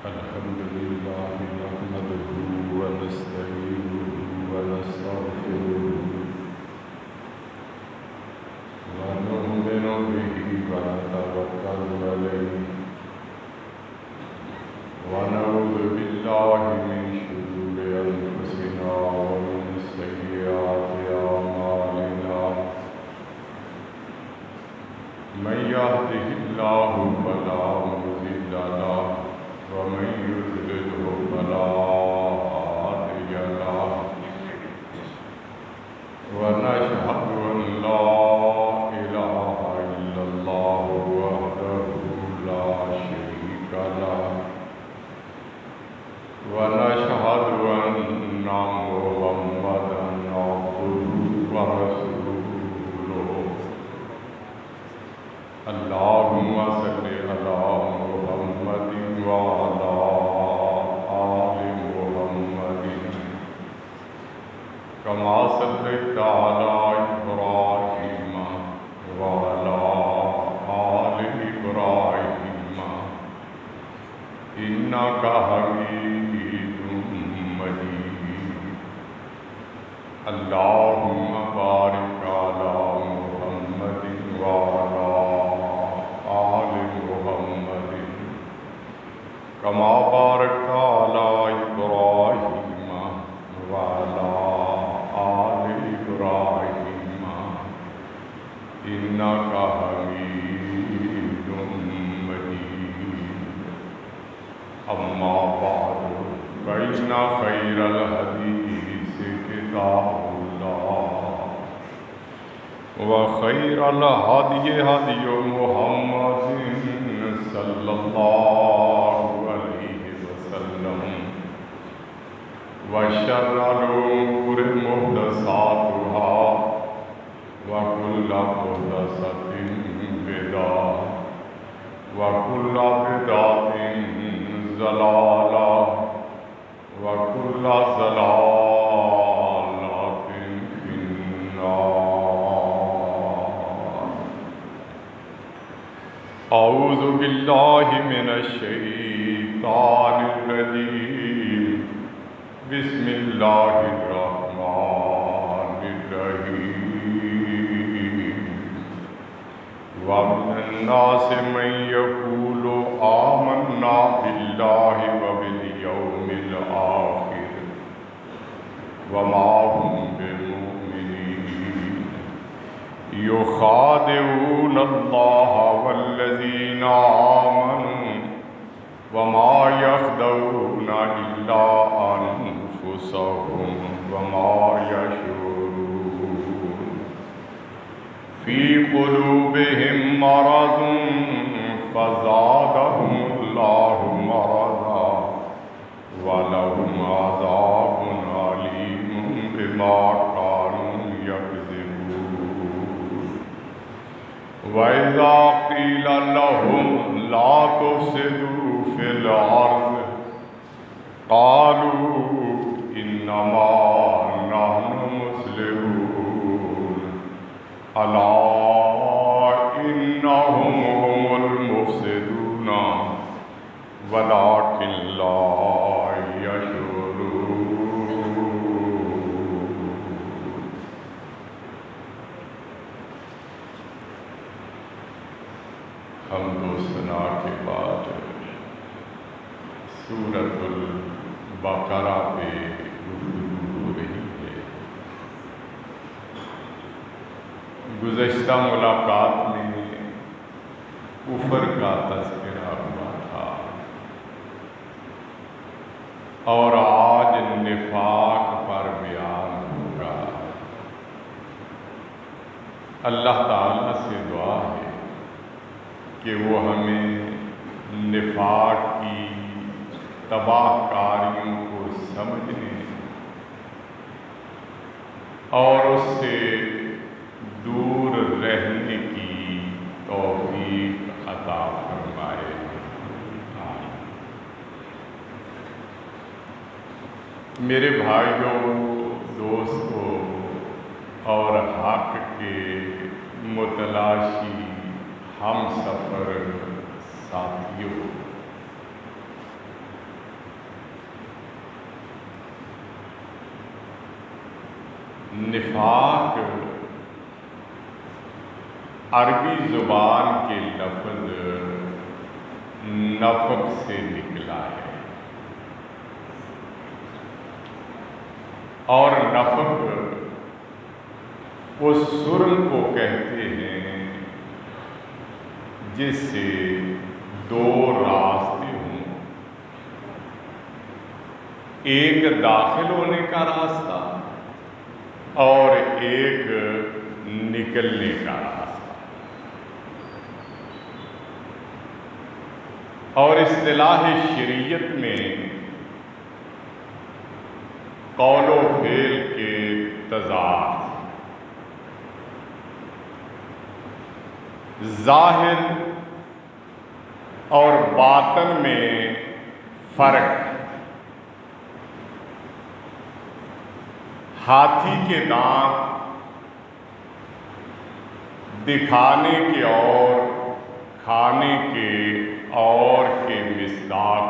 الحمد لله نحمده ونستعينه ونستغفره ونؤمن به ونتوكل عليه ونعوذ بالله من شرور أنفسنا ومن سيئات أعمالنا من يهده الله فلا مضل له ومن يضلله فلا هادي له ونشهد أن لا إله إلا الله وحده لا شريك له ونشهد أن محمدا عبده ورسوله اللهم صل على محمد وعلى آل محمد كما صليت على إبراهيم وعلى آل إبراهيم إنك حميد مجيد اللهم بارك على محمد وعلى آل محمد كما باركت على إبراهيم وعلى آل إبراهيم إنك حميد مجيد أما بعد فإن خير الحديث كتاب الله وخير الهدي هدي محمد صلى الله عليه وسلم وشر الأمور محدثاتها وكل محدثة بدعة وكل بدعة ضلالة وكل ضلالة في النار. أعوذ بالله من الشيطان الرجيم. بسم الله الرحمن الرحيم. ومن الناس من يقول آمنا بالله وباليوم الآخر وما هم بمؤمنين يخادعون الله والذين آمنوا وما يخدعون إلا أنفسهم وما يشعرون. في قلوبهم مرض فزادهم الله مرضا ولهم عذاب أليم بما كانوا يكذبون. وإذا قيل لهم لا تفسدوا في الأرض قالوا إنما نحن مصلحون ألا إنهم هم المفسدون ولكن لا يشعرون. حمد و ثنا کے بعد سورۃ البقرہ پہ گفتگو ہو رہی ہے. گزشتہ ملاقات میں کفر کا تذکرہ ہوا تھا اور آج نفاق پر بیان ہوگا. اللہ تعالیٰ سے دعا ہے کہ وہ ہمیں نفاق کی تباہ کاریوں کو سمجھنے اور اس سے دور رہنے کی توفیق عطا فرمائے. میرے بھائیوں، دوستوں اور حق کے متلاشی ہم سفر ساتھیوں، نفاق عربی زبان کے لفظ نفق سے نکلا ہے، اور نفق اس سرنگ کو کہتے ہیں جس سے دو راستے ہوں، ایک داخل ہونے کا راستہ اور ایک نکلنے کا راستہ۔ اور اصطلاح شریعت میں قول و فعل کے تضاد، ظاہر اور باطن میں فرق، ہاتھی کے دانت دکھانے کے اور کھانے کے اور کے مصداق،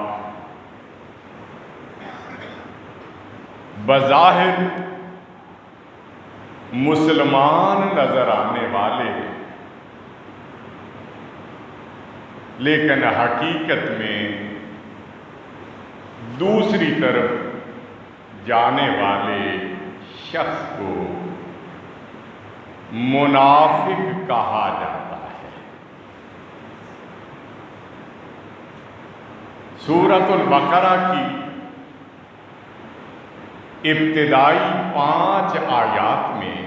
بظاہر مسلمان نظر آنے والے لیکن حقیقت میں دوسری طرف جانے والے شخص کو منافق کہا جاتا ہے۔ سورۃ البقرہ کی ابتدائی 5 آیات میں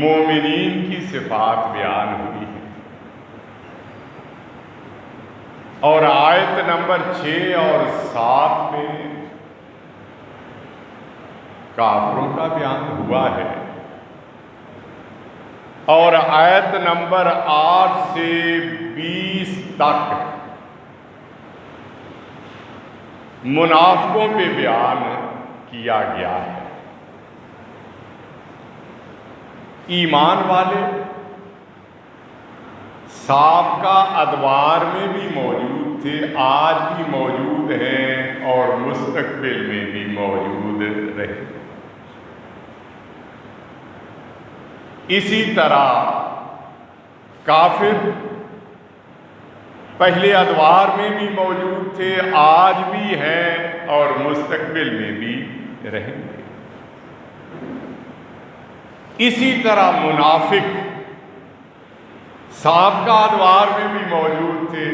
مومنین کی صفات بیان ہوئی ہے، اور آیت نمبر 6 اور 7 میں کافروں کا بیان ہوا ہے، اور آیت نمبر 8 سے 20 تک منافقوں پہ بیان کیا گیا ہے۔ ایمان والے سابقہ ادوار میں بھی موجود تھے، آج بھی موجود ہیں اور مستقبل میں بھی موجود رہے۔ اسی طرح کافر پہلے ادوار میں بھی موجود تھے، آج بھی ہیں اور مستقبل میں بھی رہیں گے۔ اسی طرح منافق سابقہ ادوار میں بھی موجود تھے،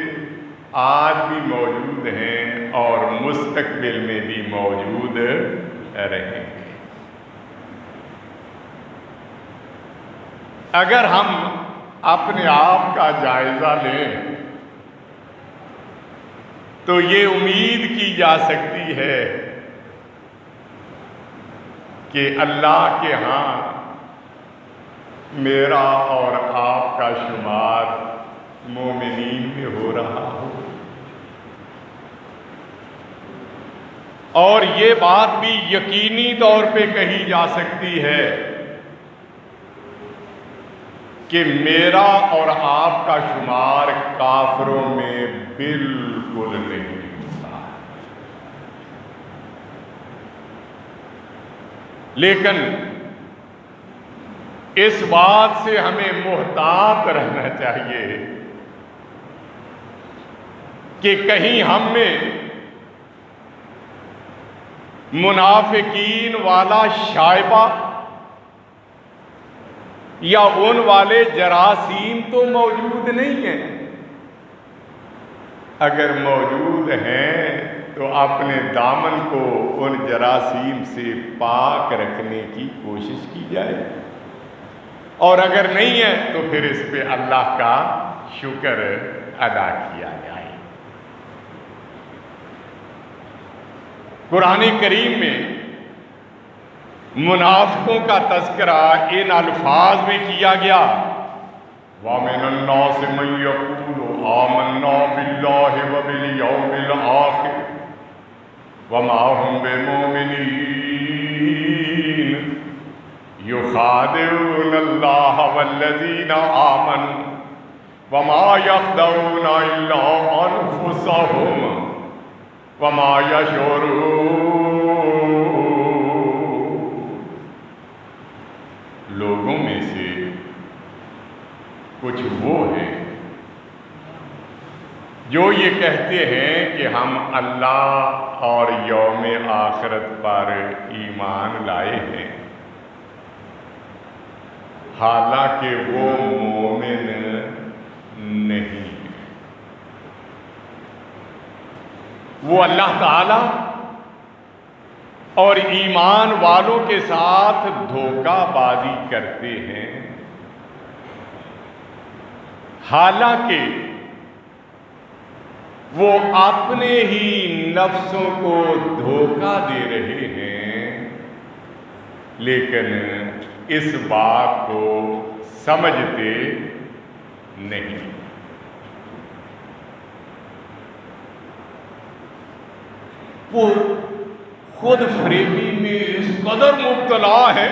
آج بھی موجود ہیں اور مستقبل میں بھی موجود رہیں گے۔ اگر ہم اپنے آپ کا جائزہ لیں تو یہ امید کی جا سکتی ہے کہ اللہ کے ہاں میرا اور آپ کا شمار مومنین میں ہو رہا ہو، اور یہ بات بھی یقینی طور پہ کہی جا سکتی ہے کہ میرا اور آپ کا شمار کافروں میں بالکل نہیں ہوتا، لیکن اس بات سے ہمیں محتاط رہنا چاہیے کہ کہیں ہم میں منافقین والا شائبہ یا ان والے جراثیم تو موجود نہیں ہیں۔ اگر موجود ہیں تو اپنے دامن کو ان جراثیم سے پاک رکھنے کی کوشش کی جائے، اور اگر نہیں ہے تو پھر اس پہ اللہ کا شکر ادا کیا جائے۔ قرآن کریم میں منافقوں کا تذکرہ ان الفاظ میں کیا گیا، وَمِنَ النَّاسِ مَن يَقُولُ آمَنَّا بِاللَّهِ وَبِالْيَوْمِ الْآخِرِ وَمَا هُمْ بِمُؤْمِنِينَ يُخَادِعُونَ اللَّهَ وَالَّذِينَ آمَنُوا وَمَا يَخْدَعُونَ إِلَّا أَنفُسَهُمْ وَمَا يَشْعُرُونَ۔ کچھ وہ ہیں جو یہ کہتے ہیں کہ ہم اللہ اور یوم آخرت پر ایمان لائے ہیں، حالانکہ وہ مومن نہیں، وہ اللہ تعالی اور ایمان والوں کے ساتھ دھوکہ بازی کرتے ہیں، حالانکہ وہ اپنے ہی نفسوں کو دھوکہ دے رہے ہیں، لیکن اس بات کو سمجھتے نہیں۔ وہ خود فریبی میں اس قدر مبتلا ہے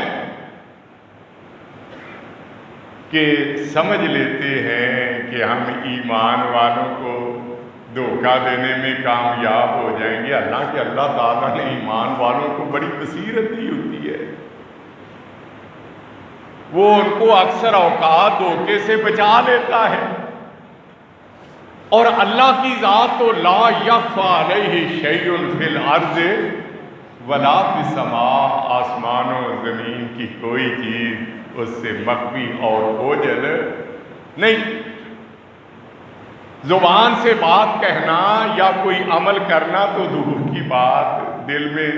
کہ سمجھ لیتے ہیں کہ ہم ایمان والوں کو دھوکہ دینے میں کامیاب ہو جائیں گے، حالانکہ اللہ تعالیٰ نے ایمان والوں کو بڑی بصیرت دی ہوتی ہے، وہ ان کو اکثر اوقات دھوکے سے بچا لیتا ہے، اور اللہ کی ذات تو لا یخفی علیہ شیء فی الارض ولا فی السماء، آسمان و زمین کی کوئی چیز اس سے مخفی اور اوجھل نہیں۔ زبان سے بات کہنا یا کوئی عمل کرنا تو دور کی بات، دل میں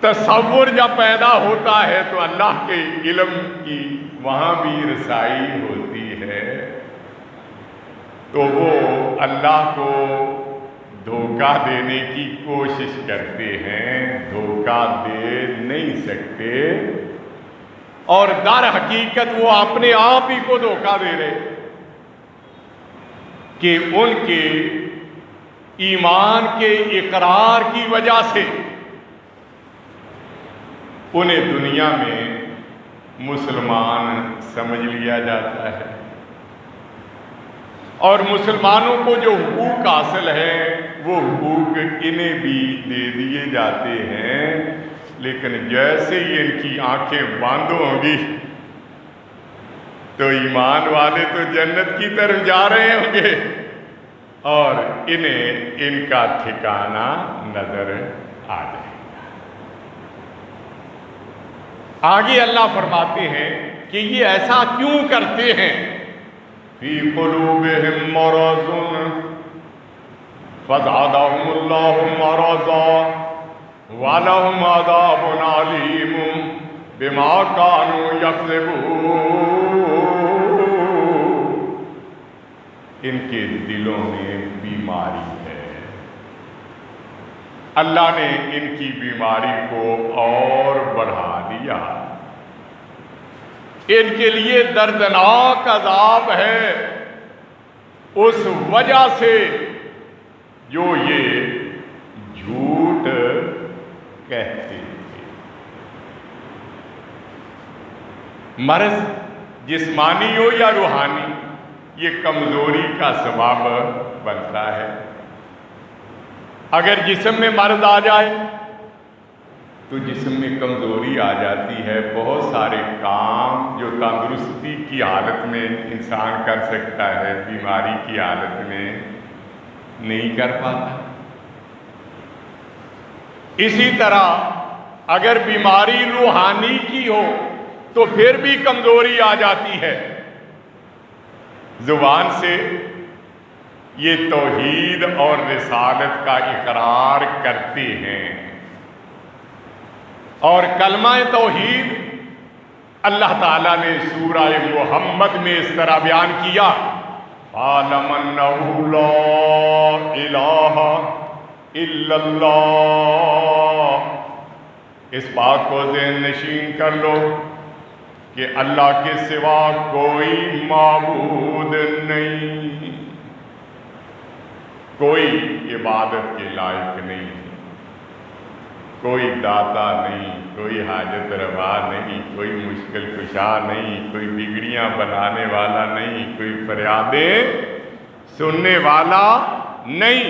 تصور جب پیدا ہوتا ہے تو اللہ کے علم کی وہاں بھی رسائی ہوتی ہے، تو وہ اللہ کو دھوکہ دینے کی کوشش کرتے ہیں، دھوکہ دے نہیں سکتے، اور در حقیقت وہ اپنے آپ ہی کو دھوکہ دے رہے کہ ان کے ایمان کے اقرار کی وجہ سے انہیں دنیا میں مسلمان سمجھ لیا جاتا ہے، اور مسلمانوں کو جو حقوق حاصل ہیں وہ حقوق انہیں بھی دے دیے جاتے ہیں، لیکن جیسے ہی ان کی آنکھیں بند ہوں گی تو ایمان والے تو جنت کی طرف جا رہے ہوں گے، اور انہیں ان کا ٹھکانہ نظر آ جائے گا۔ آگے اللہ فرماتے ہیں کہ یہ ایسا کیوں کرتے ہیں؟ فی قلوبہم مرض فزادہم اللہ مرضا وَلَهُمْ عَذَابٌ عَلِيمٌ بِمَا كَانُوا يَكْذِبُونَ۔ ان کے دلوں میں بیماری ہے، اللہ نے ان کی بیماری کو اور بڑھا دیا، ان کے لیے دردناک عذاب ہے اس وجہ سے جو یہ جھوٹ کہتے تھے۔ مرض جسمانی ہو یا روحانی، یہ کمزوری کا سبب بنتا ہے۔ اگر جسم میں مرض آ جائے تو جسم میں کمزوری آ جاتی ہے، بہت سارے کام جو تندرستی کی حالت میں انسان کر سکتا ہے بیماری کی حالت میں نہیں کر پاتا۔ اسی طرح اگر بیماری روحانی کی ہو تو پھر بھی کمزوری آ جاتی ہے۔ زبان سے یہ توحید اور رسالت کا اقرار کرتے ہیں، اور کلمہ توحید اللہ تعالیٰ نے سورہ محمد میں اس طرح بیان کیا، فَاعْلَمْ أَنَّهُ لَا إِلَٰهَ إِلَّا اللَّهُ۔ اس بات کو ذہن نشین کر لو کہ اللہ کے سوا کوئی معبود نہیں، کوئی عبادت کے لائق نہیں، کوئی داتا نہیں، کوئی حاجت روا نہیں، کوئی مشکل کشا نہیں، کوئی بگڑیاں بنانے والا نہیں، کوئی فریادیں سننے والا نہیں،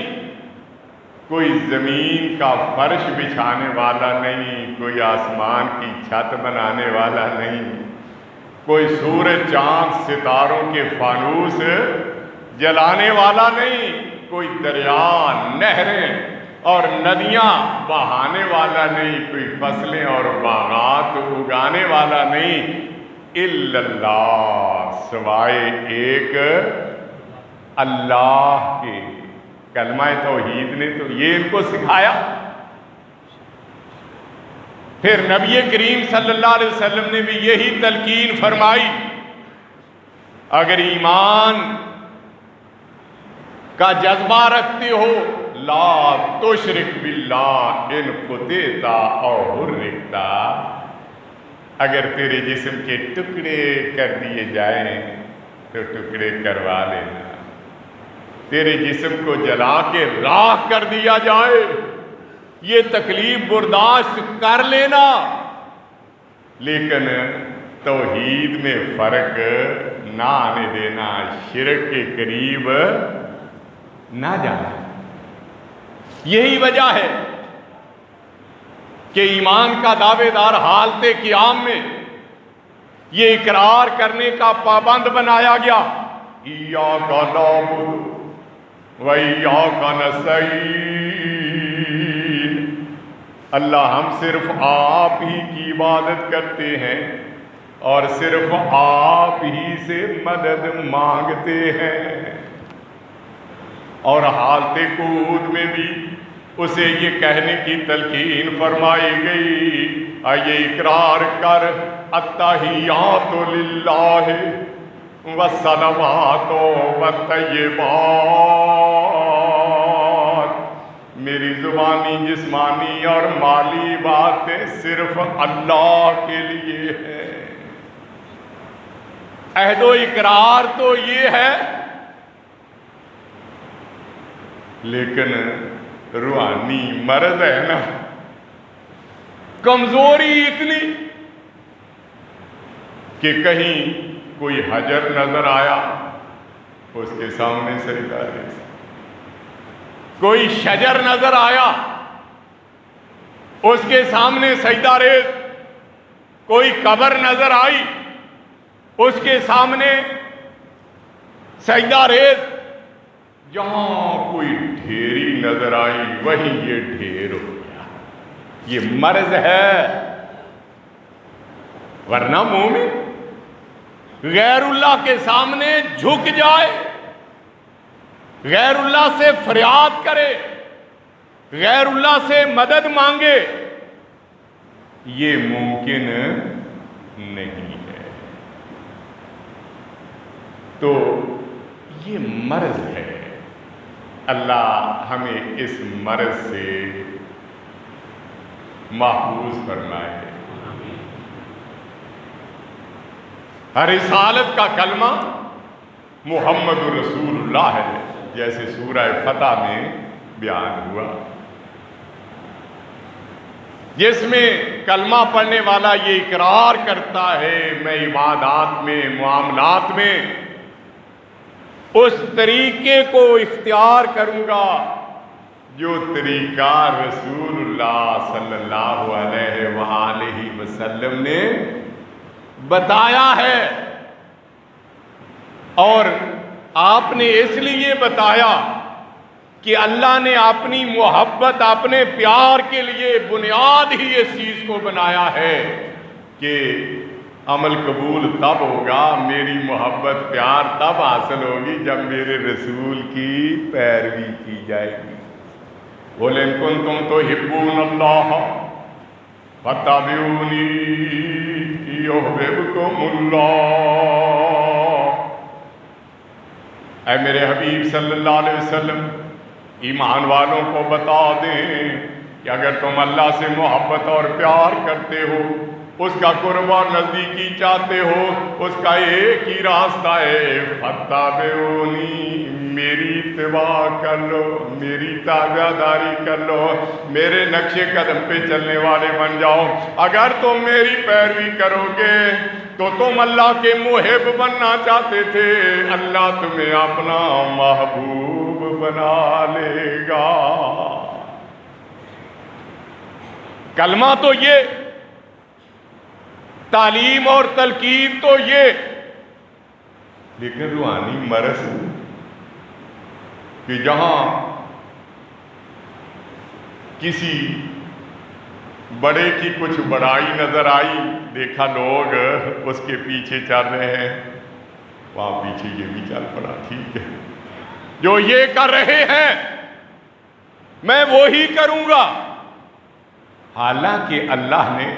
کوئی زمین کا فرش بچھانے والا نہیں، کوئی آسمان کی چھت بنانے والا نہیں، کوئی سورج چاند ستاروں کے فانوس جلانے والا نہیں، کوئی دریا نہریں اور ندیاں بہانے والا نہیں، کوئی فصلیں اور باغات اگانے والا نہیں، الا اللہ، سوائے ایک اللہ کے۔ کلمہ توحید نے تو یہ ان کو سکھایا۔ پھر نبی کریم صلی اللہ علیہ وسلم نے بھی یہی تلقین فرمائی، اگر ایمان کا جذبہ رکھتے ہو، لا تشرک باللہ ان قطعتا او حرکتا، اگر تیرے جسم کے ٹکڑے کر دیے جائیں تو ٹکڑے کروا لینا، تیرے جسم کو جلا کے راکھ کر دیا جائے، یہ تکلیف برداشت کر لینا، لیکن توحید میں فرق نہ آنے دینا، شرک کے قریب نہ جانا۔ یہی وجہ ہے کہ ایمان کا دعوے دار حالت قیام میں یہ اقرار کرنے کا پابند بنایا گیا، ایاک نعبد و ایاک نستعین، اللہ ہم صرف آپ ہی کی عبادت کرتے ہیں اور صرف آپ ہی سے مدد مانگتے ہیں۔ اور حالت قعود میں بھی اسے یہ کہنے کی تلقین فرمائی گئی، آئیے اقرار کر، التحیات للہ والصلوات والطیبات، میری زبانی، جسمانی اور مالی باتیں صرف اللہ کے لیے ہیں۔ عہد و اقرار تو یہ ہے، لیکن روحانی مرض ہے نا، کمزوری اتنی کہ کہیں کوئی حجر نظر آیا اس کے سامنے سجدہ ریز، کوئی شجر نظر آیا اس کے سامنے سجدہ ریز، کوئی قبر نظر آئی اس کے سامنے سجدہ ریز، جہاں کوئی ڈھیری نظر آئی وہیں یہ ڈھیر ہو گیا۔ یہ مرض ہے، ورنہ مومن غیر اللہ کے سامنے جھک جائے، غیر اللہ سے فریاد کرے، غیر اللہ سے مدد مانگے، یہ ممکن نہیں ہے۔ تو یہ مرض ہے، اللہ ہمیں اس مرض سے محفوظ فرمائے۔ رسالت کا کلمہ محمد رسول اللہ ہے، جیسے سورہ فتح میں بیان ہوا، جس میں کلمہ پڑھنے والا یہ اقرار کرتا ہے میں عبادات میں، معاملات میں اس طریقے کو اختیار کروں گا جو طریقہ رسول اللہ صلی اللہ علیہ وآلہ وسلم نے بتایا ہے، اور آپ نے اس لیے بتایا کہ اللہ نے اپنی محبت، اپنے پیار کے لیے بنیاد ہی اس چیز کو بنایا ہے کہ عمل قبول تب ہوگا، میری محبت پیار تب حاصل ہوگی جب میرے رسول کی پیروی کی جائے گی۔ قُلْ إِن كُنتُمْ تُحِبُّونَ اللَّهَ فَاتَّبِعُونِي يُحْبِبْكُمُ اللَّهُ، اے میرے حبیب صلی اللہ علیہ وسلم ایمان والوں کو بتا دیں کہ اگر تم اللہ سے محبت اور پیار کرتے ہو، اس کا قرب اور نزدیکی چاہتے ہو، اس کا ایک ہی راستہ ہے، فَاتَّبِعُونِی، میری اتباع کر لو، میری تابعداری کر لو، میرے نقش قدم پہ چلنے والے بن جاؤ۔ اگر تم میری پیروی کرو گے تو تم اللہ کے محب بننا چاہتے تھے، اللہ تمہیں اپنا محبوب بنا لے گا۔ کلمہ تو یہ تعلیم اور تلقین تو یہ، لیکن روحانی مرض کہ جہاں کسی بڑے کی کچھ بڑائی نظر آئی، دیکھا لوگ اس کے پیچھے چل رہے ہیں، وہاں پیچھے یہ بھی چل پڑا، ٹھیک ہے جو یہ کر رہے ہیں میں وہی کروں گا۔ حالانکہ اللہ نے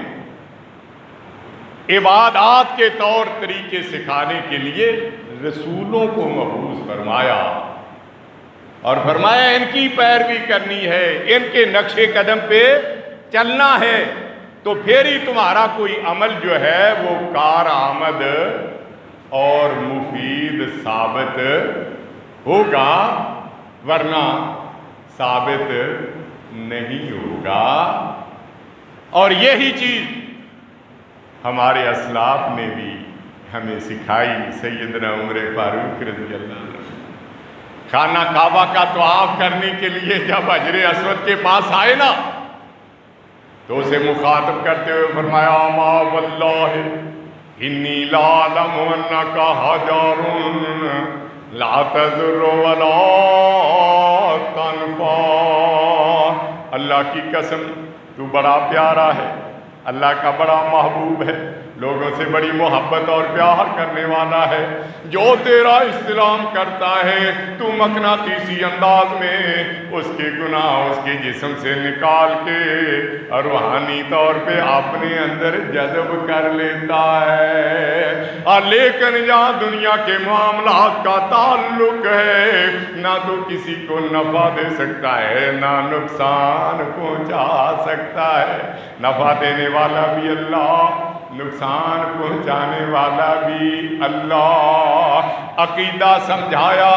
عبادات کے طور طریقے سکھانے کے لیے رسولوں کو مبعوث فرمایا اور فرمایا ان کی پیروی کرنی ہے، ان کے نقش قدم پہ چلنا ہے، تو پھر ہی تمہارا کوئی عمل جو ہے وہ کارآمد اور مفید ثابت ہوگا، ورنہ ثابت نہیں ہوگا۔ اور یہی چیز ہمارے اسلاف نے بھی ہمیں سکھائی۔ سیدنا عمر فاروق رضی اللہ عنہ خانہ کعبہ کا طواف کرنے کے لیے جب حجر اسود کے پاس آئے نا، تو اسے مخاطب کرتے ہوئے فرمایا ما واللہ انی لا اعلم انک حجر لا تضر ولا تنفع، اللہ کی قسم تو بڑا پیارا ہے، اللہ کا بڑا محبوب ہے، لوگوں سے بڑی محبت اور پیار کرنے والا ہے، جو تیرا استلام کرتا ہے تو مقناطیسی انداز میں اس کے گناہ اس کے جسم سے نکال کے روحانی طور پہ اپنے اندر جذب کر لیتا ہے۔ لیکن جہاں دنیا کے معاملات کا تعلق ہے، نہ تو کسی کو نفع دے سکتا ہے نہ نقصان پہنچا سکتا ہے، نفع دینے والا بھی اللہ، نقصان پہنچانے والا بھی اللہ۔ عقیدہ سمجھایا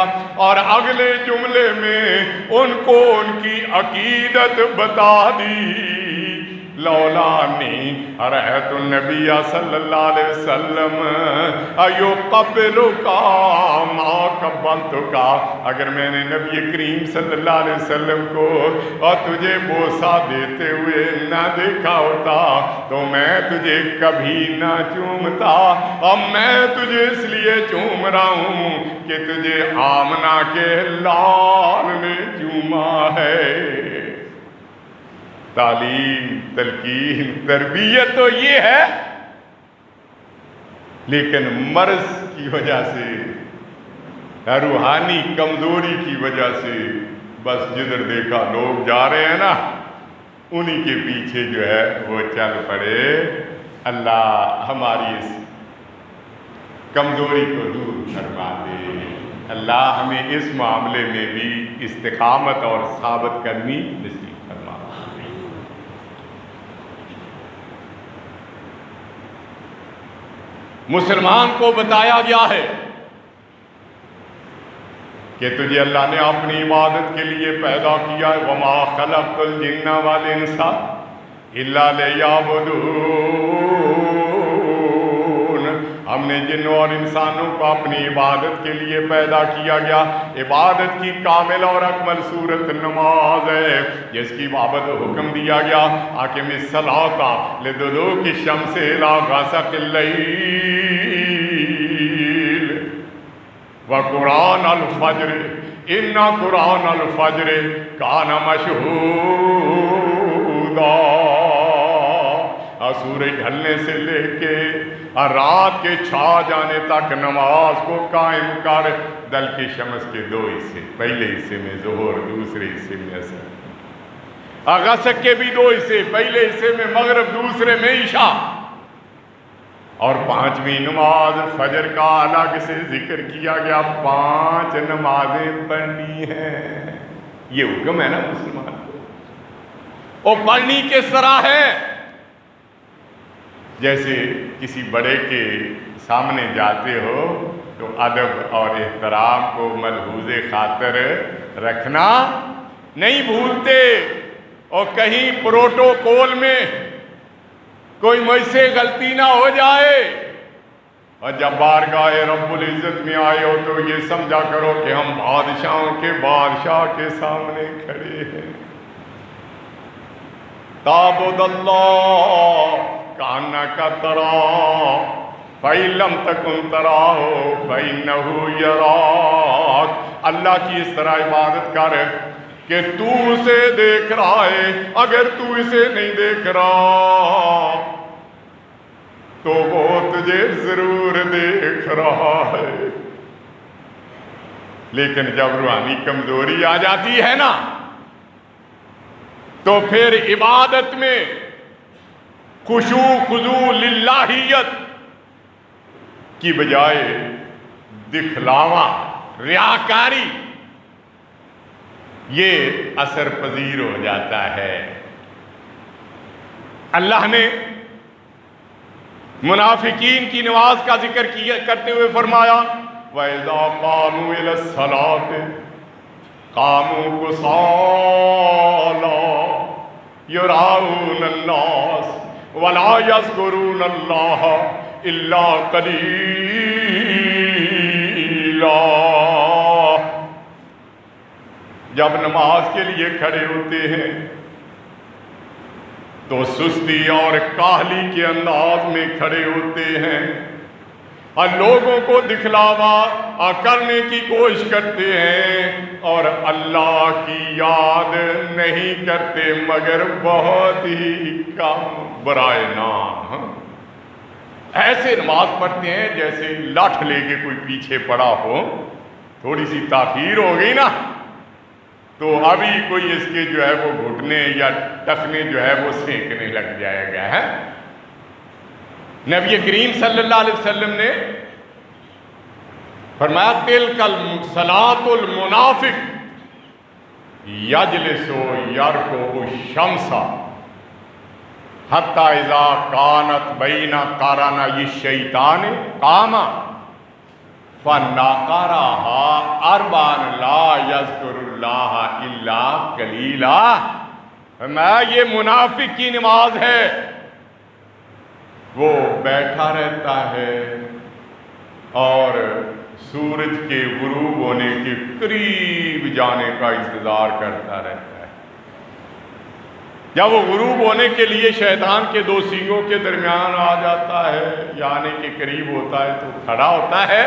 اور اگلے جملے میں ان کو ان کی عقیدت بتا دی۔ لولا انی رأیت النبی صلی اللہ علیہ وسلم یقبلک ما قبلتک، اگر میں نے نبی کریم صلی اللہ علیہ وسلم کو اور تجھے بوسہ دیتے ہوئے نہ دیکھا ہوتا تو میں تجھے کبھی نہ چومتا، اب میں تجھے اس لیے چوم رہا ہوں کہ تجھے آمنہ کے لال نے چوما ہے۔ تعلیم، تلقین، تربیت تو یہ ہے، لیکن مرض کی وجہ سے، روحانی کمزوری کی وجہ سے بس جدھر دیکھا لوگ جا رہے ہیں نا انہی کے پیچھے جو ہے وہ چل پڑے۔ اللہ ہماری اس کمزوری کو دور فرما دے، اللہ ہمیں اس معاملے میں بھی استقامت اور ثابت کرنی نصیب فرما۔ مسلمان کو بتایا گیا ہے کہ تجھے اللہ نے اپنی عبادت کے لیے پیدا کیا ہے، وَمَا خَلَقْتُ الْجِنَّ وَالْإِنسَ إِلَّا لِيَعْبُدُونَ، ہم نے جنوں اور انسانوں کو اپنی عبادت کے لیے پیدا کیا گیا۔ عبادت کی کامل اور اکمل صورت نماز ہے، جس کی بابت حکم دیا گیا اقم الصلاۃ لدلوک الشمس الی غسق اللیل وقرآن الفجر ان قرآن الفجر کان مشہودا، سورج ڈھلنے سے لے کے رات کے چھا جانے تک نماز کو قائم کر۔ دل کی شمس کے دو حصے، پہلے حصے میں ظہر، دوسرے حصے میں عصر، غسق کے بھی دو حصے، پہلے حصے میں مغرب، دوسرے میں عشاء، اور پانچویں نماز فجر کا الگ سے ذکر کیا گیا، 5 نمازیں پڑھنی ہیں۔ یہ حکم ہے نا مسلمان کو، اور پڑھنی کس طرح ہے؟ جیسے کسی بڑے کے سامنے جاتے ہو تو ادب اور احترام کو ملحوظ خاطر رکھنا نہیں بھولتے، اور کہیں پروٹوکول میں کوئی مجھ سے غلطی نہ ہو جائے، اور جب بارگاہ رب العزت میں آئے ہو تو یہ سمجھا کرو کہ ہم بادشاہوں کے بادشاہ کے سامنے کھڑے ہیں۔ تعبد اللہ کأنک تراہ فَإِن لَّمْ تَكُن تَرَاهُ فَإِنَّهُ يَرَاكَ۔ اللہ کی اس طرح عبادت کر کہ تو اسے دیکھ رہا ہے، اگر تو اسے نہیں دیکھ رہا تو وہ تجھے ضرور دیکھ رہا ہے۔ لیکن جب روحانی کمزوری آ جاتی ہے نا تو پھر عبادت میں خشوع خضوع للہیت کی بجائے دکھلاوا، ریاکاری، یہ اثر پذیر ہو جاتا ہے۔ اللہ نے منافقین کی نماز کا ذکر کرتے ہوئے فرمایا وَإِذَا قَامُوا إِلَى الصَّلَاةِ قَامُوا كُسَالَىٰ يُرَاءُونَ النَّاسَ وَلَا يَذْكُرُونَ اللَّهَ إِلَّا قَلِيلًا۔ جب نماز کے لیے کھڑے ہوتے ہیں تو سستی اور کاہلی کے انداز میں کھڑے ہوتے ہیں اور لوگوں کو دکھلاوا کرنے کی کوشش کرتے ہیں اور اللہ کی یاد نہیں کرتے مگر بہت ہی کم، برائے نام۔ ایسے نماز پڑھتے ہیں جیسے لاٹھ لے کے کوئی پیچھے پڑا ہو، تھوڑی سی تاخیر ہو گئی نا تو ابھی کوئی اس کے جو ہے وہ گھٹنے یا ٹخنے جو ہے وہ سینکنے لگ جائے گا ہے۔ نبی کریم صلی اللہ علیہ وسلم نے فرمایا تلک صلاۃ المنافق یجلس یرقب الشمس حتی اذا کانت بین قرنی الشیطان قام فنقرها اربعا لا یذکر اللہ الا قلیلا۔ فرمایا یہ منافق کی نماز ہے، وہ بیٹھا رہتا ہے اور سورج کے غروب ہونے کے قریب جانے کا انتظار کرتا رہتا ہے۔ جب وہ غروب ہونے کے لیے شیطان کے دو سینگوں کے درمیان آ جاتا ہے یا آنے کے قریب ہوتا ہے تو کھڑا ہوتا ہے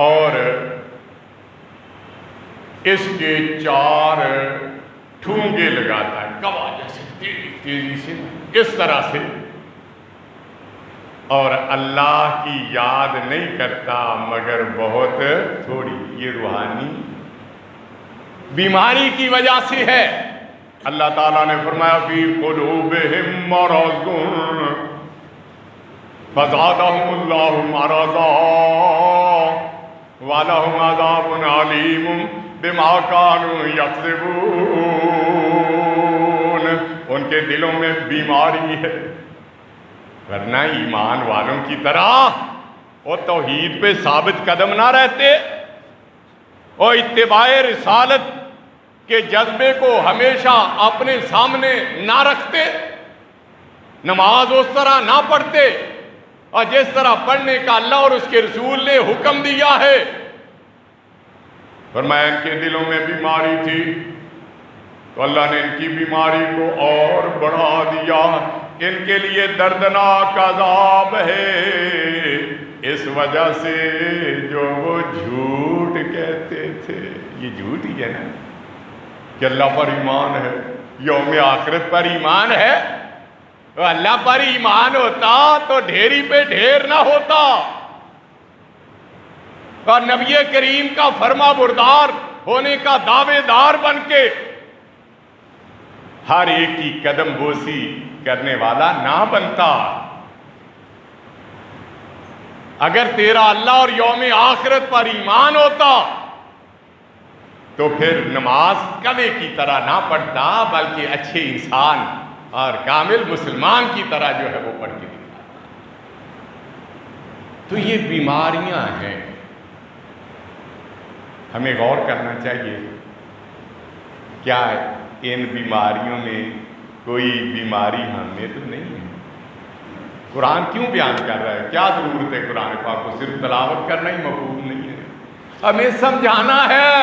اور اس کے چار ٹھونگے لگاتا ہے، کوا جیسے تیزی سے اس طرح سے، اور اللہ کی یاد نہیں کرتا مگر بہت تھوڑی۔ یہ روحانی بیماری کی وجہ سے ہے۔ اللہ تعالیٰ نے فرمایا فی قلوبہم مرض فزادہم اللہ مرضا وَلَهُمْ عَذَابٌ عَلِيمٌ بِمَا كَانُوا يَكْذِبُونَ۔ ان کے دلوں میں بیماری ہے، ورنہ ایمان والوں کی طرح وہ توحید پہ ثابت قدم نہ رہتے اور اتباع رسالت کے جذبے کو ہمیشہ اپنے سامنے نہ رکھتے، نماز اس طرح نہ پڑھتے اور جس طرح پڑھنے کا اللہ اور اس کے رسول نے حکم دیا ہے۔ فرمایا ان کے دلوں میں بیماری تھی تو اللہ نے ان کی بیماری کو اور بڑھا دیا۔ ان کے لیے دردناک عذاب ہے اس وجہ سے جو وہ جھوٹ کہتے تھے۔ یہ جھوٹ ہی ہے نا کہ اللہ پر ایمان ہے، یوم آخرت پر ایمان ہے۔ تو اللہ پر ایمان ہوتا تو ڈھیری پہ ڈھیر نہ ہوتا اور نبی کریم کا فرما بردار ہونے کا دعوے دار بن کے ہر ایک کی قدم بوسی کرنے والا نہ بنتا۔ اگر تیرا اللہ اور یوم آخرت پر ایمان ہوتا تو پھر نماز کبھی کی طرح نہ پڑھتا بلکہ اچھے انسان اور کامل مسلمان کی طرح جو ہے وہ پڑھ کے دکھاتا۔ تو یہ بیماریاں ہیں، ہمیں غور کرنا چاہیے کیا ان بیماریوں میں کوئی بیماری ہم میں تو نہیں ہے؟ قرآن کیوں بیان کر رہا ہے؟ کیا ضرورت ہے قرآن پاک کو؟ صرف تلاوت کرنا ہی مفہوم نہیں ہے، ہمیں سمجھانا ہے۔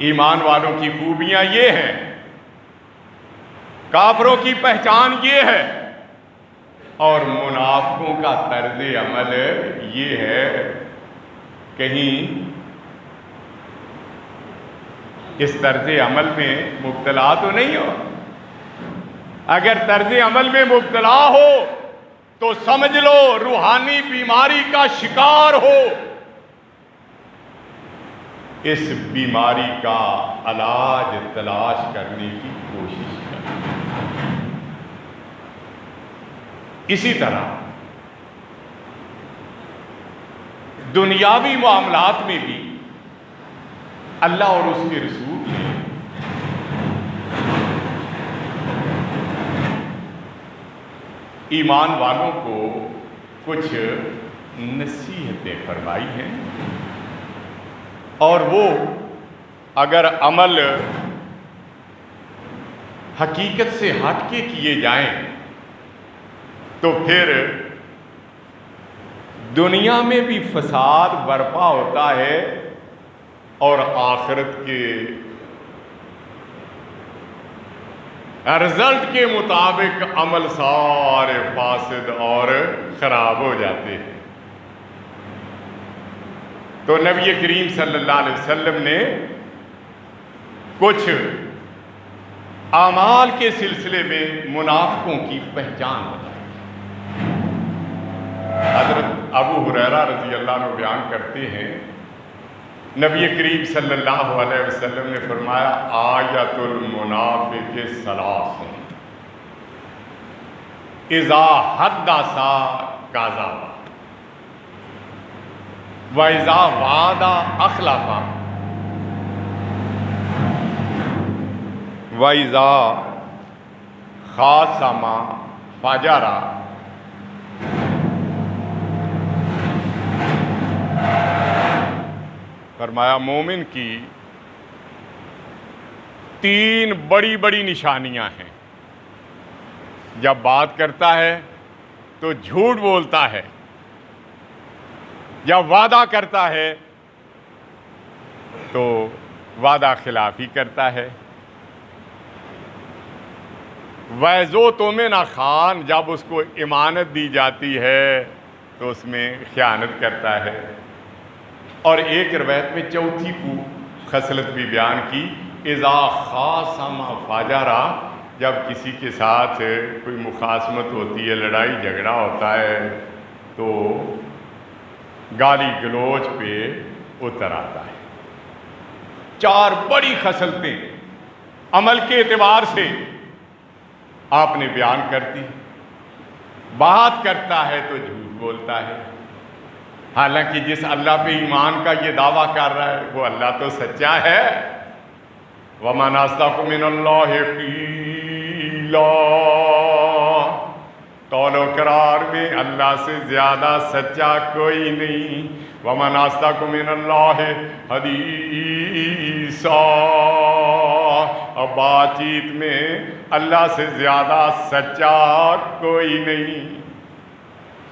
ایمان والوں کی خوبیاں یہ ہیں کافروں کی پہچان یہ ہے، اور منافقوں کا طرز عمل یہ ہے، کہیں اس طرز عمل میں مبتلا تو نہیں ہو؟ اگر طرز عمل میں مبتلا ہو تو سمجھ لو روحانی بیماری کا شکار ہو۔ اس بیماری کا علاج تلاش کرنے کی کوشش کریں۔ اسی طرح دنیاوی معاملات میں بھی اللہ اور اس کے رسول نے ایمان والوں کو کچھ نصیحتیں فرمائی ہیں، اور وہ اگر عمل حقیقت سے ہٹ کے کیے جائیں تو پھر دنیا میں بھی فساد برپا ہوتا ہے، اور آخرت کے رزلٹ کے مطابق عمل سارے فاسد اور خراب ہو جاتے ہیں۔ تو نبی کریم صلی اللہ علیہ وسلم نے کچھ اعمال کے سلسلے میں منافقوں کی پہچان بتائی۔ حضرت ابو ہریرہ رضی اللہ عنہ بیان کرتے ہیں، نبی کریم صلی اللہ علیہ وسلم نے فرمایا، آیت المنافق ثلاث، اذا حدث کذب، وَإِذَا وَعَدَ أَخْلَفَ، وَإِذَا خَاصَمَ فَجَرَ۔ فرمایا مومن کی تین بڑی بڑی نشانیاں ہیں، جب بات کرتا ہے تو جھوٹ بولتا ہے، جب وعدہ کرتا ہے تو وعدہ خلافی کرتا ہے، وَإِذَا اؤْتُمِنَ خَانَ، جب اس کو امانت دی جاتی ہے تو اس میں خیانت کرتا ہے، اور ایک روایت میں چوتھی خصلت بھی بیان کی، اذا خاصم فجر، جب کسی کے ساتھ کوئی مخاصمت ہوتی ہے، لڑائی جھگڑا ہوتا ہے تو گالی گلوچ پہ اتر آتا ہے۔ چار بڑی خصلتیں عمل کے اعتبار سے آپ نے بیان کر دی۔ بات کرتا ہے تو جھوٹ بولتا ہے، حالانکہ جس اللہ پہ ایمان کا یہ دعویٰ کر رہا ہے وہ اللہ تو سچا ہے۔ وَمَنْ أَصْدَقُ مِنَ اللَّهِ قِيلًا، قول و قرار میں اللہ سے زیادہ سچا کوئی نہیں۔ وَمَنْ أَصْدَقُ مِنَ اللَّهِ حَدِيثًا، اور بات چیت میں اللہ سے زیادہ سچا کوئی نہیں۔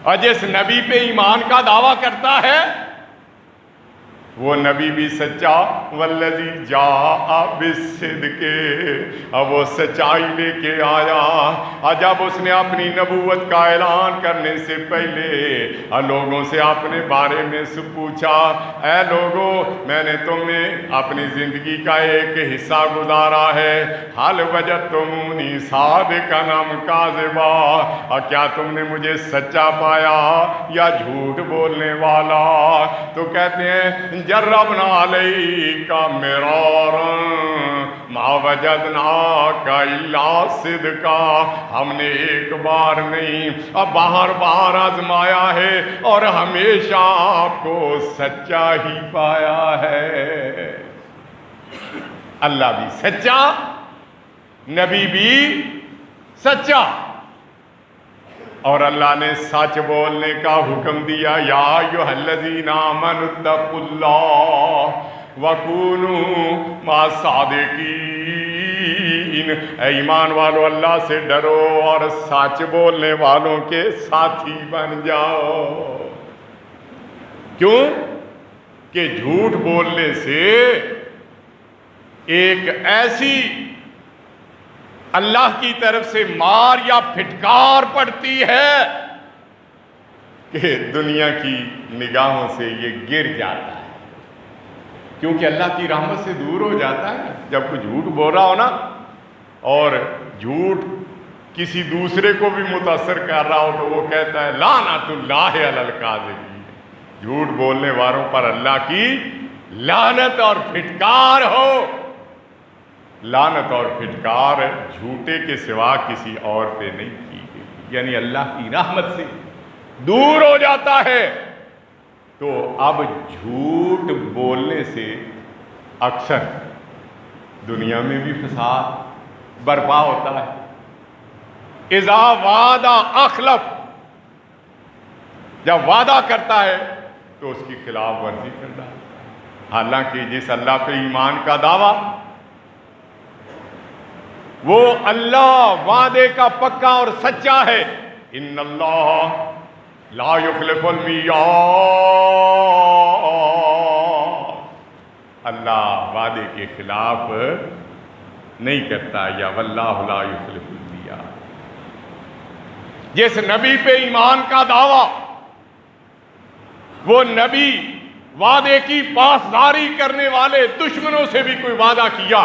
اور جس نبی پہ ایمان کا دعویٰ کرتا ہے وہ نبی بھی سچا، والذی جاء بالصدق، اب وہ سچائی لے کے آیا۔ اور جب اس نے اپنی نبوت کا اعلان کرنے سے پہلے لوگوں سے اپنے بارے میں پوچھا، اے لوگوں، میں نے تمہیں اپنی زندگی کا ایک حصہ گزارا ہے، حل وجدتمونی صادقا ام کاذبا، اور کیا تم نے مجھے سچا پایا یا جھوٹ بولنے والا؟ تو کہتے ہیں جربنا علیک مرارا ما وجدناک الا صدقا، ہم نے ایک بار نہیں اب بار بار آزمایا ہے اور ہمیشہ آپ کو سچا ہی پایا ہے۔ اللہ بھی سچا، نبی بھی سچا، اور اللہ نے سچ بولنے کا حکم دیا، یا ایھا الذین آمنوا اتقوا اللہ وکونوا مع الصادقین، اے ایمان والو اللہ سے ڈرو اور سچ بولنے والوں کے ساتھی بن جاؤ۔ کیوں کہ جھوٹ بولنے سے ایک ایسی اللہ کی طرف سے مار یا پھٹکار پڑتی ہے کہ دنیا کی نگاہوں سے یہ گر جاتا ہے، کیونکہ اللہ کی رحمت سے دور ہو جاتا ہے۔ جب کوئی جھوٹ بول رہا ہو نا، اور جھوٹ کسی دوسرے کو بھی متاثر کر رہا ہو، تو وہ کہتا ہے لعنت اللہ علی الکاذبین، جھوٹ بولنے والوں پر اللہ کی لعنت اور پھٹکار ہو۔ لعنت اور پھٹکار جھوٹے کے سوا کسی اور پہ نہیں کی گئی، یعنی اللہ کی رحمت سے دور ہو جاتا ہے۔ تو اب جھوٹ بولنے سے اکثر دنیا میں بھی فساد برپا ہوتا ہے۔ اذا وعدہ اخلف، جب وعدہ کرتا ہے تو اس کی خلاف ورزی کرتا ہے۔ حالانکہ جس اللہ پہ ایمان کا دعویٰ، وہ اللہ وعدے کا پکا اور سچا ہے۔ ان اللہ لا یخلف المیعاد، اللہ وعدے کے خلاف نہیں کرتا، یا واللہ لا یخلف المیعاد۔ جس نبی پہ ایمان کا دعویٰ، وہ نبی وعدے کی پاسداری کرنے والے دشمنوں سے بھی کوئی وعدہ کیا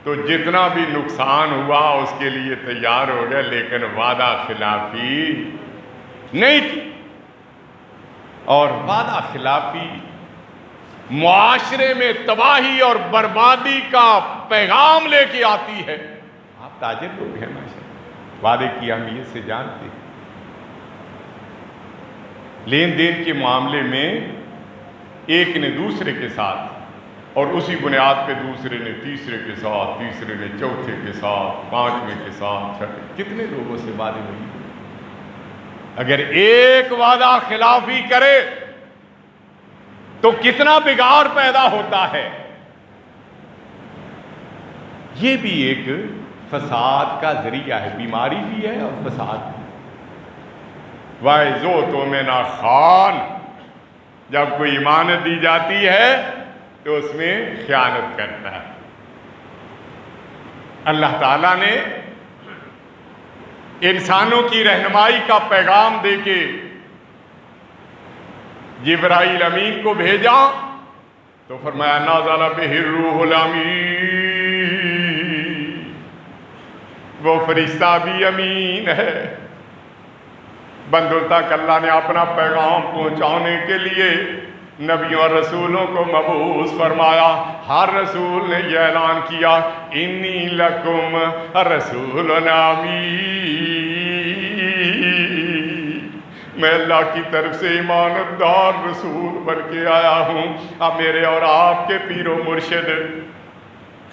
تو جتنا بھی نقصان ہوا اس کے لیے تیار ہو گیا، لیکن وعدہ خلافی نہیں کی۔ اور وعدہ خلافی معاشرے میں تباہی اور بربادی کا پیغام لے کے آتی ہے۔ آپ تاجر لوگ ہیں ماشاءاللہ، وعدے کی اہمیت سے جانتے ہیں۔ لین دین کے معاملے میں ایک نے دوسرے کے ساتھ، اور اسی بنیاد پہ دوسرے نے تیسرے کے ساتھ، تیسرے نے چوتھے کے ساتھ، پانچویں کے ساتھ، چھٹے، کتنے لوگوں سے وعدے ہوئی۔ اگر ایک وعدہ خلافی کرے تو کتنا بگاڑ پیدا ہوتا ہے۔ یہ بھی ایک فساد کا ذریعہ ہے، بیماری بھی ہے اور فساد بھی۔ وَإِذُو تُؤْمِنَ خَانَ، جب کوئی امانت دی جاتی ہے تو اس میں خیانت کرتا ہے۔ اللہ تعالیٰ نے انسانوں کی رہنمائی کا پیغام دے کے جبرائیل امین کو بھیجا تو فرمایا نازل بہ الروح الامین، وہ فرشتہ بھی امین ہے۔ بندوں تک اللہ نے اپنا پیغام پہنچانے کے لیے نبیوں اور رسولوں کو مبعوث فرمایا۔ ہر رسول نے یہ اعلان کیا انی لکم رسول امین، میں اللہ کی طرف سے ایمانت دار رسول بن کے آیا ہوں۔ اب میرے اور آپ کے پیر و مرشد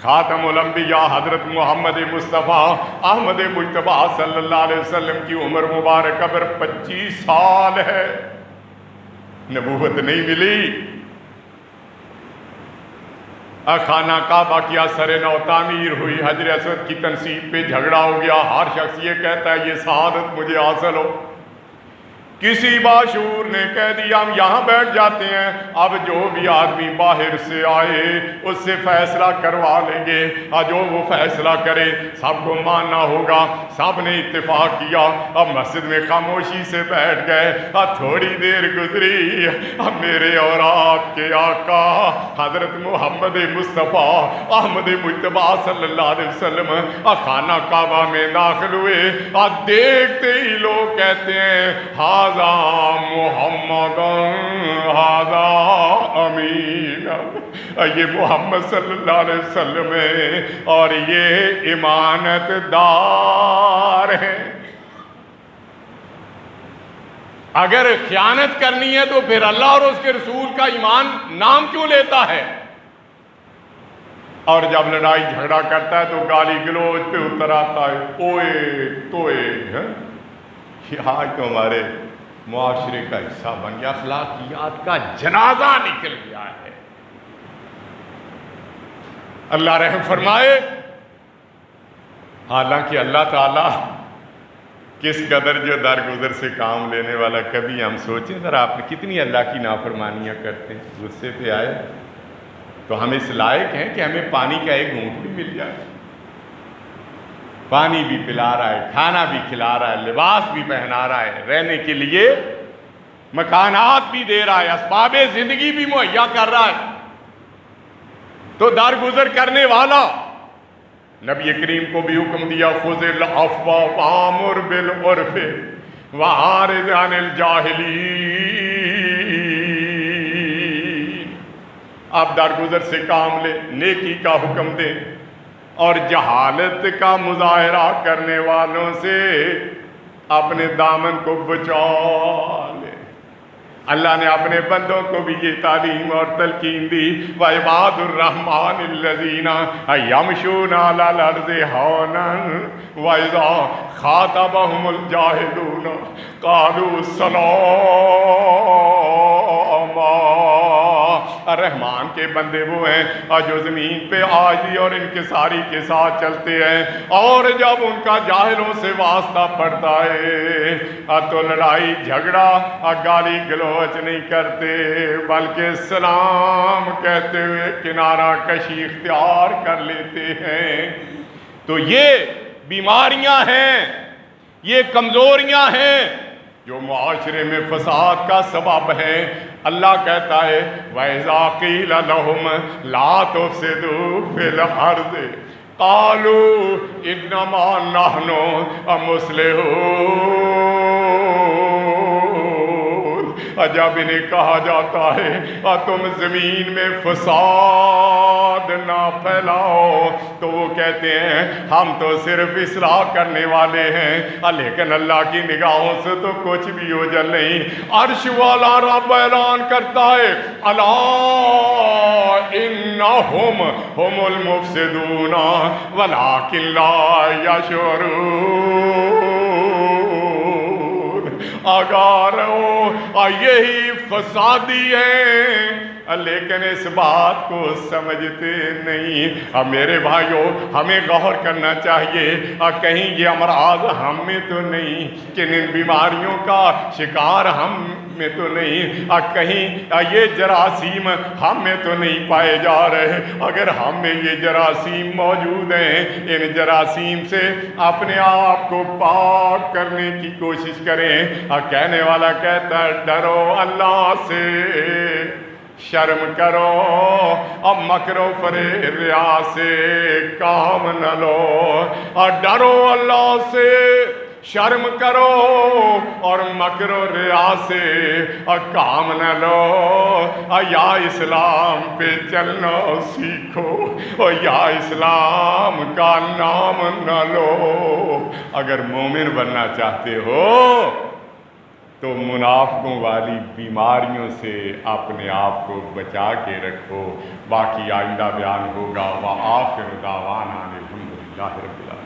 خاتم الانبیاء حضرت محمد مصطفیٰ احمد مجتبیٰ صلی اللہ علیہ وسلم کی عمر مبارک ابر 25 سال ہے، نبوت نہیں ملی۔ خانہ کعبہ کی اثر نو تعمیر ہوئی، حجر اسود کی تنصیب پہ جھگڑا ہو گیا، ہر شخص یہ کہتا ہے یہ سعادت مجھے حاصل ہو۔ کسی باشعور نے کہہ دیا ہم یہاں بیٹھ جاتے ہیں، اب جو بھی آدمی باہر سے آئے اس سے فیصلہ کروا لیں گے، اور جو وہ فیصلہ کرے سب کو ماننا ہوگا۔ سب نے اتفاق کیا، اب مسجد میں خاموشی سے بیٹھ گئے۔ اب تھوڑی دیر گزری، اب میرے اور آپ کے آقا حضرت محمد مصطفیٰ احمد مجتبیٰ صلی اللہ علیہ وسلم خانہ کعبہ میں داخل ہوئے، اور دیکھتے ہی لوگ کہتے ہیں ہاذا محمد ہاذا امین، یہ محمد صلی اللہ علیہ وسلم ہے اور یہ امانت دار ہے۔ اگر خیانت کرنی ہے تو پھر اللہ اور اس کے رسول کا ایمان نام کیوں لیتا ہے؟ اور جب لڑائی جھگڑا کرتا ہے تو گالی گلوچ پہ اتر آتا ہے، اوئے توئے۔ آج تو ہمارے معاشرے کا حصہ بن گیا، اخلاقیات کا جنازہ نکل گیا ہے۔ اللہ رحم فرمائے۔ حالانکہ اللہ تعالیٰ کس قدر جو درگزر سے کام لینے والا، کبھی ہم سوچیں ذرا آپ نے کتنی اللہ کی نافرمانیاں کرتے ہیں۔ غصے پہ آئے تو ہم اس لائق ہیں کہ ہمیں پانی کا ایک گھونٹ بھی مل جائے، پانی بھی پلا رہا ہے، کھانا بھی کھلا رہا ہے، لباس بھی پہنا رہا ہے، رہنے کے لیے مکانات بھی دے رہا ہے، اسباب زندگی بھی مہیا کر رہا ہے، تو درگزر کرنے والا نبی کریم کو بھی حکم دیا خذ العفو وامر بالعرف واعرض عن الجاہلین، آپ درگزر سے کام لے، نیکی کا حکم دیں اور جہالت کا مظاہرہ کرنے والوں سے اپنے دامن کو بچا لے۔ اللہ نے اپنے بندوں کو بھی یہ تعلیم اور تلقین دی، وَعِبَادُ الرَّحْمَٰنِ الَّذِينَ يَمْشُونَ عَلَى الْأَرْضِ هَوْنًا وَإِذَا خَاطَبَهُمُ الْجَاهِلُونَ قَالُوا سَلَامًا۔ الرحمان کے بندے وہ ہیں جو زمین پہ عاجزی اور انکساری کے ساتھ چلتے ہیں، اور جب ان کا جاہلوں سے واسطہ پڑتا ہے تو لڑائی جھگڑا گالی گلوچ نہیں کرتے، بلکہ سلام کہتے ہوئے کنارہ کشی اختیار کر لیتے ہیں۔ تو یہ بیماریاں ہیں، یہ کمزوریاں ہیں جو معاشرے میں فساد کا سبب ہے۔ اللہ کہتا ہے وَإِذَا قِيلَ لَهُمْ لَا تُفْسِدُوا فِي الْأَرْضِ قَالُوا إِنَّمَا نَحْنُ مُصْلِحُونَ۔ جب انہیں کہا جاتا ہے تم زمین میں فساد نہ پھیلاؤ تو وہ کہتے ہیں ہم تو صرف اصلاح کرنے والے ہیں، لیکن اللہ کی نگاہوں سے تو کچھ بھی اوجل نہیں۔ عرش والا رب اعلان کرتا ہے الا انہم ہم المفسدون ولکن لا یشعرون۔ آگاہ رہو یہی فسادی ہیں لیکن اس بات کو سمجھتے نہیں۔ میرے بھائیوں ہمیں غور کرنا چاہیے کہیں یہ امراض ہم میں تو نہیں، کہ ان بیماریوں کا شکار ہم میں تو نہیں، کہیں یہ جراثیم ہم میں تو نہیں پائے جا رہے۔ اگر ہم میں یہ جراثیم موجود ہیں، ان جراثیم سے اپنے آپ کو پاک کرنے کی کوشش کریں۔ کہنے والا کہتا ہے ڈرو اللہ سے، شرم کرو، اب مکر و فریب ریا سے کام نہ لو۔ ڈرو اللہ سے، شرم کرو اور مکر و ریا سے کام نہ لو۔ یا اسلام پہ چلنا سیکھو، یا اسلام کا نام نہ لو۔ اگر مومن بننا چاہتے ہو تو منافقوں والی بیماریوں سے اپنے آپ کو بچا کے رکھو۔ باقی آئندہ بیان ہوگا۔ وآخر دعوانا الحمدللہ رب العالمین۔